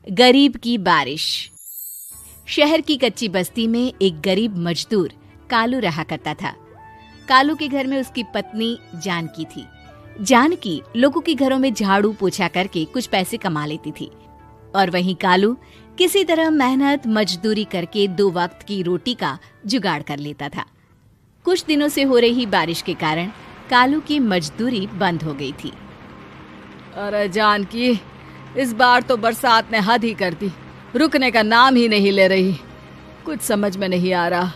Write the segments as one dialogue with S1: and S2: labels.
S1: गरीब की बारिश। शहर की कच्ची बस्ती में एक गरीब मजदूर कालू रहा करता था। कालू के घर में उसकी पत्नी जानकी थी। जानकी लोगों के घरों में झाड़ू पोछा करके कुछ पैसे कमा लेती थी और वहीं कालू किसी तरह मेहनत मजदूरी करके 2 वक्त की रोटी का जुगाड़ कर लेता था। कुछ दिनों से हो रही बारिश के कारण कालू की मजदूरी बंद हो गई थी।
S2: अरे जानकी, इस बार तो बरसात ने हद ही कर दी, रुकने का नाम ही नहीं ले रही। कुछ समझ में नहीं आ रहा,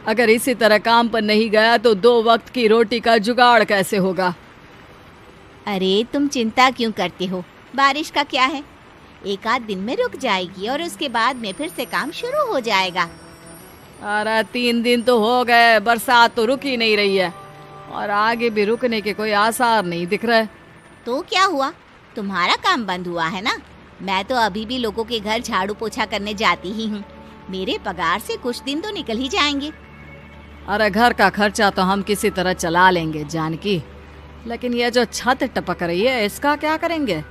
S2: अगर इसी तरह काम पर नहीं गया तो 2 वक्त की रोटी का जुगाड़ कैसे होगा।
S3: अरे तुम चिंता क्यों करते हो, बारिश का क्या है, 1 आध दिन में रुक जाएगी और उसके बाद में फिर से काम शुरू हो जाएगा।
S2: अरे 3 दिन तो हो गए, बरसात तो रुक ही नहीं रही है और आगे भी रुकने के कोई आसार नहीं दिख रहे।
S3: तो क्या हुआ, तुम्हारा काम बंद हुआ है ना? मैं तो अभी भी लोगों के घर झाड़ू पोछा करने जाती ही हूँ। मेरे पगार से कुछ दिन तो निकल ही जाएंगे।
S2: अरे घर का खर्चा तो हम किसी तरह चला लेंगे जानकी, लेकिन ये जो छत टपक रही है इसका क्या करेंगे?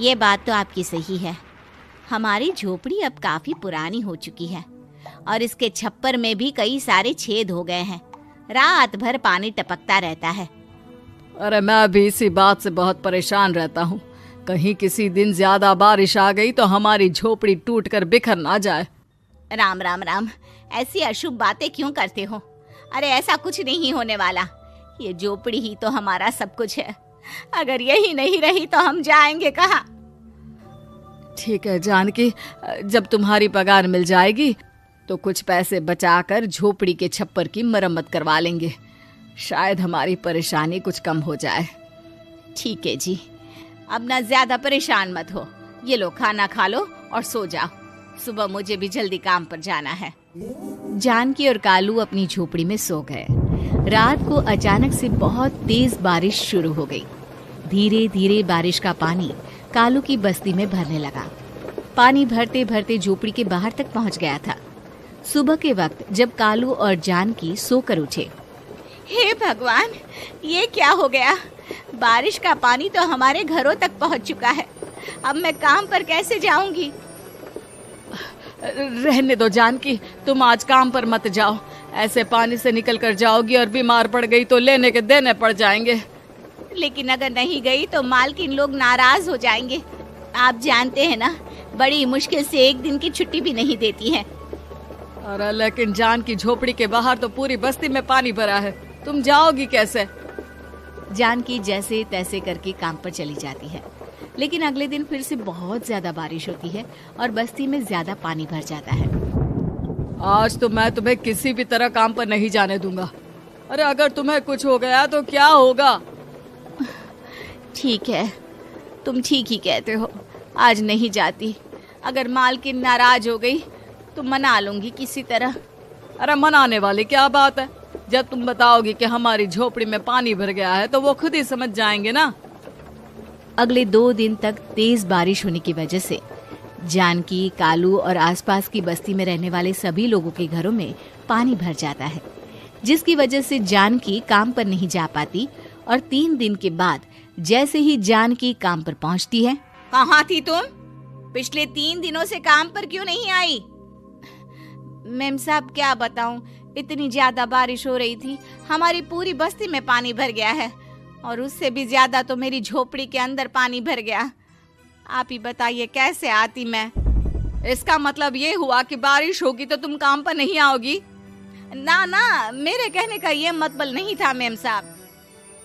S3: ये बात तो आपकी सही है। हमारी झोपड़ी अब काफी पुरानी हो चुकी है और इसके छप्पर में भी कई सारे छेद हो गए हैं। रात भर पानी टपकता रहता है।
S2: अरे मैं भी इसी बात से बहुत परेशान रहता हूँ। कहीं किसी दिन ज्यादा बारिश आ गई तो हमारी झोपड़ी टूटकर बिखर ना जाए।
S3: राम राम राम, ऐसी अशुभ बातें क्यों करते हो? अरे ऐसा कुछ नहीं होने वाला। ये झोपड़ी ही तो हमारा सब कुछ है। अगर यही नहीं रही तो हम जाएंगे कहाँ?
S2: ठीक है जानकी, जब तुम्हारी पगार मिल जाएगी तो कुछ पैसे बचाकर झोपड़ी के छप्पर की मरम्मत करवा लेंगे। शायद हमारी परेशानी कुछ कम हो जाए।
S3: ठीक है जी, अब ना ज्यादा परेशान मत हो। ये लो, खाना खा लो और सो जाओ। सुबह मुझे भी जल्दी काम पर जाना है।
S1: जानकी और कालू अपनी झोपड़ी में सो गए। रात को अचानक से बहुत तेज बारिश शुरू हो गई। धीरे धीरे बारिश का पानी कालू की बस्ती में भरने लगा। पानी भरते भरते झोपड़ी के बाहर तक पहुंच गया था। सुबह के वक्त जब कालू और जानकी सोकर उठे,
S3: हे भगवान, ये क्या हो गया? बारिश का पानी तो हमारे घरों तक पहुंच चुका है। अब मैं काम पर कैसे जाऊंगी?
S2: रहने दो जानकी, तुम आज काम पर मत जाओ। ऐसे पानी से निकल कर जाओगी और बीमार पड़ गई तो लेने के देने पड़ जाएंगे।
S3: लेकिन अगर नहीं गई तो मालकिन लोग नाराज हो जाएंगे। आप जानते हैं ना, बड़ी मुश्किल से 1 दिन की छुट्टी भी नहीं देती है।
S2: अरे लेकिन जान की झोपड़ी के बाहर तो पूरी बस्ती में पानी भरा है, तुम जाओगी कैसे?
S1: जानकी जैसे तैसे करके काम पर चली जाती है, लेकिन अगले दिन फिर से बहुत ज्यादा बारिश होती है और बस्ती में ज्यादा पानी भर जाता है।
S2: आज तो मैं तुम्हें किसी भी तरह काम पर नहीं जाने दूंगा। अरे अगर तुम्हें कुछ हो गया तो क्या होगा?
S3: ठीक है, तुम ठीक ही कहते हो, आज नहीं जाती। अगर मालकिन नाराज हो गई तो मना लूंगी किसी तरह।
S2: अरे मनाने वाली क्या बात है? जब तुम बताओगी कि हमारी झोपड़ी में पानी भर गया है तो वो खुद ही समझ जाएंगे ना।
S1: अगले 2 दिन तक तेज बारिश होने की वजह से जानकी, कालू और आसपास की बस्ती में रहने वाले सभी लोगों के घरों में पानी भर जाता है, जिसकी वजह से जानकी काम पर नहीं जा पाती। और 3 दिन के बाद जैसे ही जानकी काम पर पहुंचती है,
S3: कहाँ थी तुम? पिछले 3 दिनों से काम पर क्यों नहीं आई? मेम साहब क्या बताऊं, इतनी ज्यादा बारिश हो रही थी, हमारी पूरी बस्ती में पानी भर गया है और उससे भी ज्यादा तो मेरी झोपड़ी के अंदर पानी भर गया। आप ही बताइए कैसे आती मैं?
S2: इसका मतलब ये हुआ कि बारिश होगी तो तुम काम पर नहीं आओगी?
S3: ना ना, मेरे कहने का ये मतलब नहीं था मेम साहब।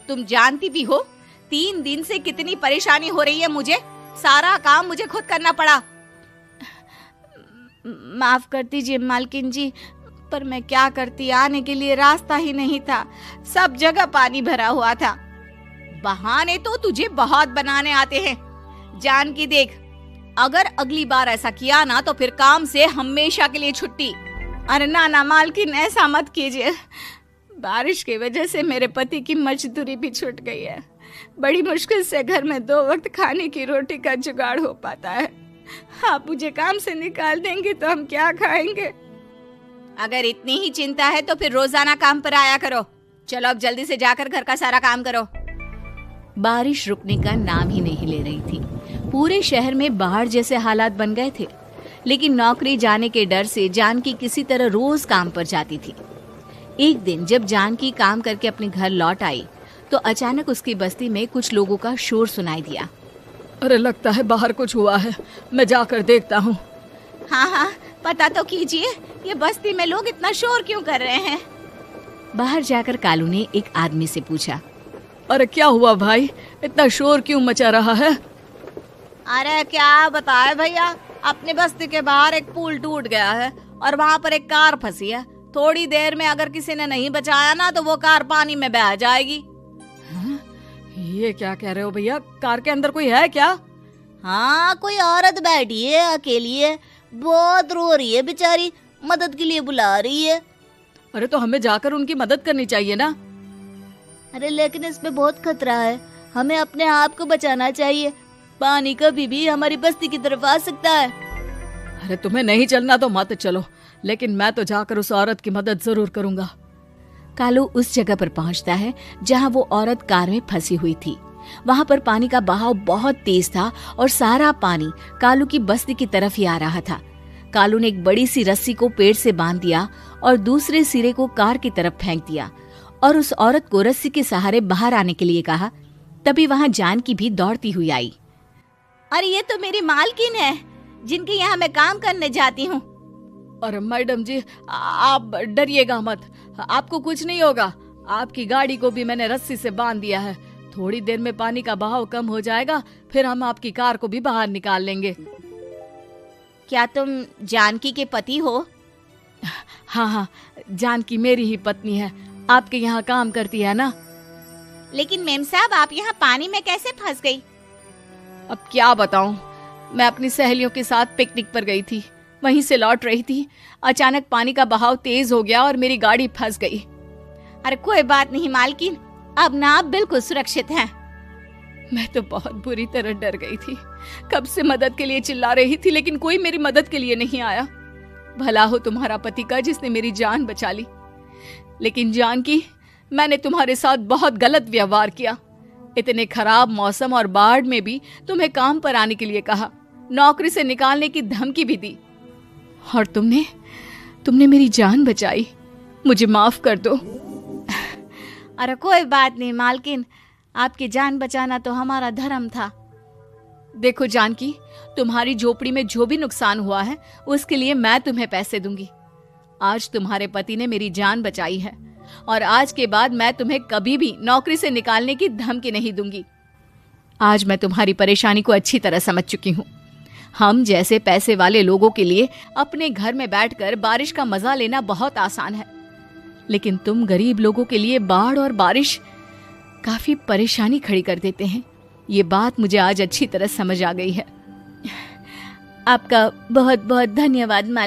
S3: तुम जानती भी हो 3 दिन से कितनी परेशानी हो रही है मुझे। सारा काम मुझे खुद करना पड़ा। माफ कर दीजिए मालकिन जी, पर मैं क्या करती, आने के लिए रास्ता ही नहीं था, सब जगह पानी भरा हुआ था। बहाने तो तुझे बहुत बनाने आते हैं। जानकी देख, अगर अगली बार ऐसा किया ना तो फिर काम से हमेशा के लिए छुट्टी। अरे ना ना मालकिन, ऐसा मत कीजिए। बारिश की वजह से मेरे पति की मजदूरी भी छूट गई है। बड़ी मुश्किल से घर में 2 वक्त खाने की रोटी का जुगाड़ हो पाता है। आप मुझे काम से निकाल देंगे तो हम क्या खाएंगे? अगर इतनी ही चिंता है तो फिर रोजाना काम पर आया करो। चलो अब जल्दी से जाकर घर का सारा काम करो।
S1: बारिश रुकने का नाम ही नहीं ले रही थी। पूरे शहर में बाढ़ जैसे हालात बन गए थे। लेकिन नौकरी जाने के डर से जानकी किसी तरह रोज काम पर जाती थी। एक दिन जब जानकी काम करके अपने घर लौट आई तो अचानक उसकी बस्ती में कुछ लोगों का शोर सुनाई दिया।
S2: अरे लगता है बाहर कुछ हुआ है, मैं जाकर देखता हूँ।
S3: हाँ हाँ, पता तो कीजिए, ये बस्ती में लोग इतना शोर क्यों कर रहे हैं।
S1: बाहर जाकर कालू ने एक आदमी से पूछा,
S2: अरे क्या हुआ भाई, इतना शोर क्यों मचा रहा है?
S3: अरे क्या बताए भैया, अपने बस्ती के बाहर एक पुल टूट गया है और वहाँ पर एक कार फंसी है। थोड़ी देर में अगर किसी ने नहीं बचाया ना तो वो कार पानी में बह जाएगी।
S2: हाँ? ये क्या कह रहे हो भैया, कार के अंदर कोई है क्या?
S3: हाँ, कोई औरत बैठी है, अकेली है, बहुत रो रही है बेचारी, मदद के लिए बुला रही है।
S2: अरे तो हमें जाकर उनकी मदद करनी चाहिए ना।
S3: अरे लेकिन इसमें बहुत खतरा है, हमें अपने आप को बचाना चाहिए। पानी कभी भी हमारी बस्ती की तरफ आ सकता है।
S2: अरे तुम्हें नहीं चलना तो मत चलो, लेकिन मैं तो जाकर उस औरत की मदद जरूर करूंगा।
S1: कालू उस जगह पर पहुंचता है जहां वो औरत कार में फंसी हुई थी। वहां पर पानी का बहाव बहुत तेज था और सारा पानी कालू की बस्ती की तरफ ही आ रहा था। कालू ने एक बड़ी सी रस्सी को पेड़ से बांध दिया और दूसरे सिरे को कार की तरफ फेंक दिया और उस औरत को रस्सी के सहारे बाहर आने के लिए कहा। तभी वहां जानकी भी दौड़ती हुई आई।
S3: अरे ये तो मेरी मालकिन है, जिनके यहाँ मैं काम करने जाती हूँ।
S2: अरे मैडम जी, आप डरिएगा मत, आपको कुछ नहीं होगा। आपकी गाड़ी को भी मैंने रस्सी से बांध दिया है। थोड़ी देर में पानी का बहाव कम हो जाएगा, फिर हम आपकी कार को भी बाहर निकाल लेंगे।
S3: क्या तुम जानकी के पति हो?
S2: हाँ हाँ, जानकी मेरी ही पत्नी है, आपके यहाँ काम करती है ना।
S3: लेकिन मेम साहब, आप यहाँ पानी में कैसे फंस गई?
S2: अब क्या बताऊं, मैं अपनी सहेलियों के साथ पिकनिक पर गई थी, वहीं से लौट रही थी। अचानक पानी का बहाव तेज हो गया और मेरी गाड़ी फंस गई।
S3: अरे कोई बात नहीं मालकिन, अब ना आप बिल्कुल सुरक्षित हैं।
S2: मैं तो बहुत बुरी तरह डर गई थी, कब से मदद के लिए चिल्ला रही थी, लेकिन कोई मेरी मदद के लिए नहीं आया। भला हो तुम्हारा पति का जिसने मेरी जान बचा ली। लेकिन जानकी, मैंने तुम्हारे साथ बहुत गलत व्यवहार किया। इतने खराब मौसम और बाढ़ में भी तुम्हें काम पर आने के लिए कहा, नौकरी से निकालने की धमकी भी दी, और तुमने मेरी जान बचाई। मुझे माफ कर दो।
S3: अरे कोई बात नहीं मालकिन, आपकी जान बचाना तो हमारा धर्म था।
S2: देखो जानकी, तुम्हारी झोपड़ी में जो भी नुकसान हुआ है उसके लिए मैं तुम्हें पैसे दूंगी। आज तुम्हारे पति ने मेरी जान बचाई है और आज के बाद मैं तुम्हें कभी भी नौकरी से निकालने की धमकी नहीं दूंगी। आज मैं तुम्हारी परेशानी को अच्छी तरह समझ चुकी हूँ। हम जैसे पैसे वाले लोगों के लिए अपने घर में बैठकर बारिश का मजा लेना बहुत आसान है, लेकिन तुम गरीब लोगों के लिए बाढ़ और बारिश काफी परेशानी खड़ी कर देते हैं। ये बात मुझे आज अच्छी तरह समझ आ गई है।
S3: आपका बहुत बहुत धन्यवाद मालिक।